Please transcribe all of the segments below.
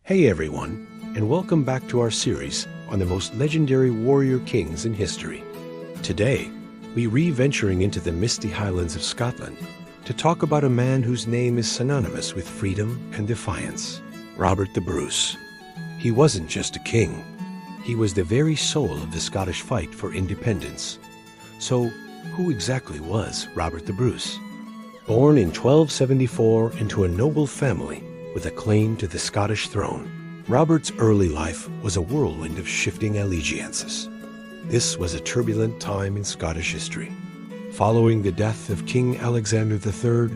Hey everyone, and welcome back to our series on the most legendary warrior kings in history. Today, we re-venturing into the misty highlands of Scotland to talk about a man whose name is synonymous with freedom and defiance, Robert the Bruce. He wasn't just a king. He was the very soul of the Scottish fight for independence. So, who exactly was Robert the Bruce? Born in 1274 into a noble family with a claim to the Scottish throne, Robert's early life was a whirlwind of shifting allegiances. This was a turbulent time in Scottish history. Following the death of King Alexander III,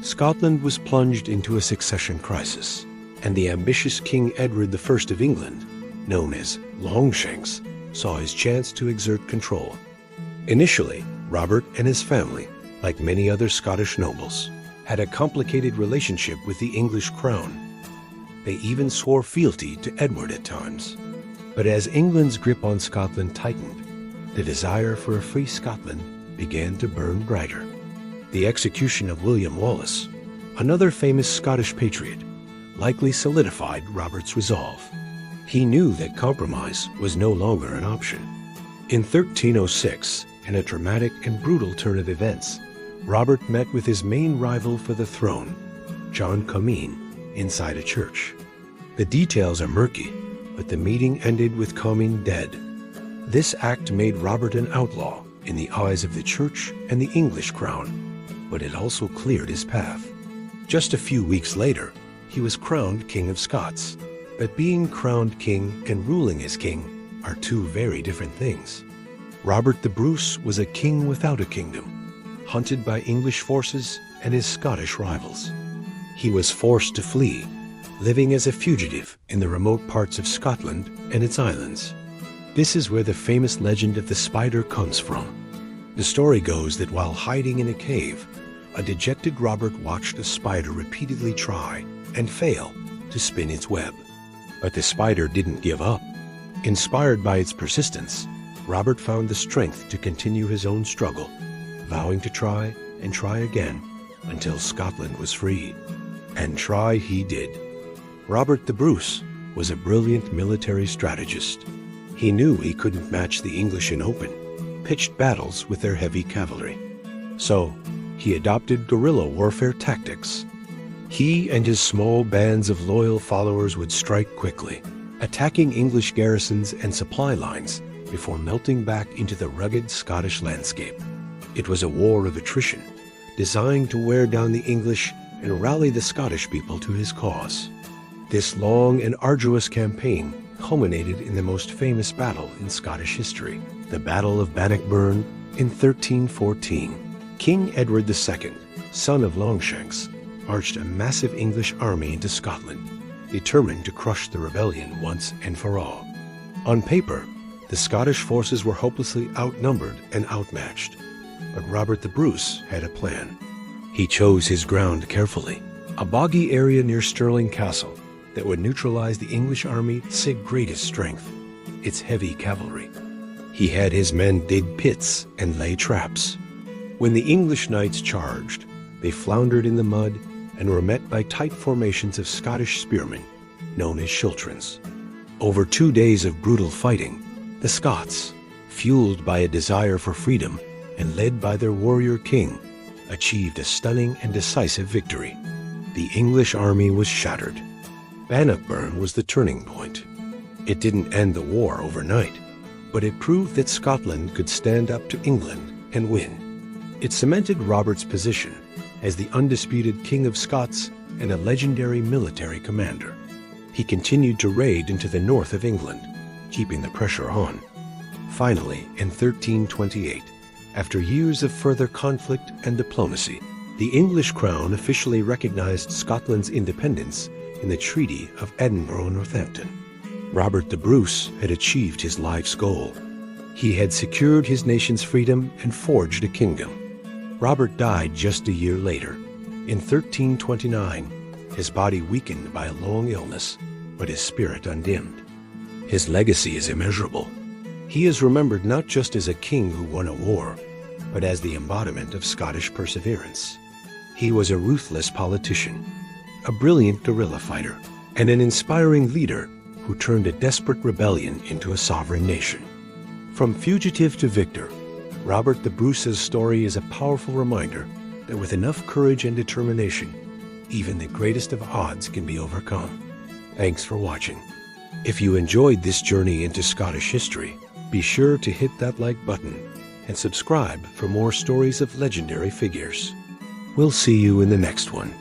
Scotland was plunged into a succession crisis, and the ambitious King Edward I of England, known as Longshanks, saw his chance to exert control. Initially, Robert and his family, like many other Scottish nobles, had a complicated relationship with the English crown. They even swore fealty to Edward at times. But as England's grip on Scotland tightened, the desire for a free Scotland began to burn brighter. The execution of William Wallace, another famous Scottish patriot, likely solidified Robert's resolve. He knew that compromise was no longer an option. In 1306, in a dramatic and brutal turn of events, Robert met with his main rival for the throne, John Comyn, inside a church. The details are murky, but the meeting ended with Comyn dead. This act made Robert an outlaw in the eyes of the church and the English crown, but it also cleared his path. Just a few weeks later, he was crowned King of Scots. But being crowned king and ruling as king are two very different things. Robert the Bruce was a king without a kingdom, hunted by English forces and his Scottish rivals. He was forced to flee, living as a fugitive in the remote parts of Scotland and its islands. This is where the famous legend of the spider comes from. The story goes that while hiding in a cave, a dejected Robert watched a spider repeatedly try and fail to spin its web. But the spider didn't give up. Inspired by its persistence, Robert found the strength to continue his own struggle, vowing to try and try again until Scotland was free. And try he did. Robert the Bruce was a brilliant military strategist. He knew he couldn't match the English in open, pitched battles with their heavy cavalry. So, he adopted guerrilla warfare tactics. He and his small bands of loyal followers would strike quickly, attacking English garrisons and supply lines before melting back into the rugged Scottish landscape. It was a war of attrition, designed to wear down the English and rally the Scottish people to his cause. This long and arduous campaign culminated in the most famous battle in Scottish history, the Battle of Bannockburn in 1314. King Edward II, son of Longshanks, marched a massive English army into Scotland, determined to crush the rebellion once and for all. On paper, the Scottish forces were hopelessly outnumbered and outmatched. But Robert the Bruce had a plan. He chose his ground carefully, a boggy area near Stirling Castle that would neutralize the English army's greatest strength, its heavy cavalry. He had his men dig pits and lay traps. When the English knights charged, they floundered in the mud and were met by tight formations of Scottish spearmen, known as schiltrons. Over 2 days of brutal fighting, the Scots, fueled by a desire for freedom and led by their warrior king, achieved a stunning and decisive victory. The English army was shattered. Bannockburn was the turning point. It didn't end the war overnight, but it proved that Scotland could stand up to England and win. It cemented Robert's position as the undisputed King of Scots and a legendary military commander. He continued to raid into the north of England, keeping the pressure on. Finally, in 1328, after years of further conflict and diplomacy, the English crown officially recognized Scotland's independence in the Treaty of Edinburgh-Northampton. Robert the Bruce had achieved his life's goal. He had secured his nation's freedom and forged a kingdom. Robert died just a year later, in 1329, his body weakened by a long illness, but his spirit undimmed. His legacy is immeasurable. He is remembered not just as a king who won a war, but as the embodiment of Scottish perseverance. He was a ruthless politician, a brilliant guerrilla fighter, and an inspiring leader who turned a desperate rebellion into a sovereign nation. From fugitive to victor, Robert the Bruce's story is a powerful reminder that with enough courage and determination, even the greatest of odds can be overcome. Thanks for watching. If you enjoyed this journey into Scottish history, be sure to hit that like button and subscribe for more stories of legendary figures. We'll see you in the next one.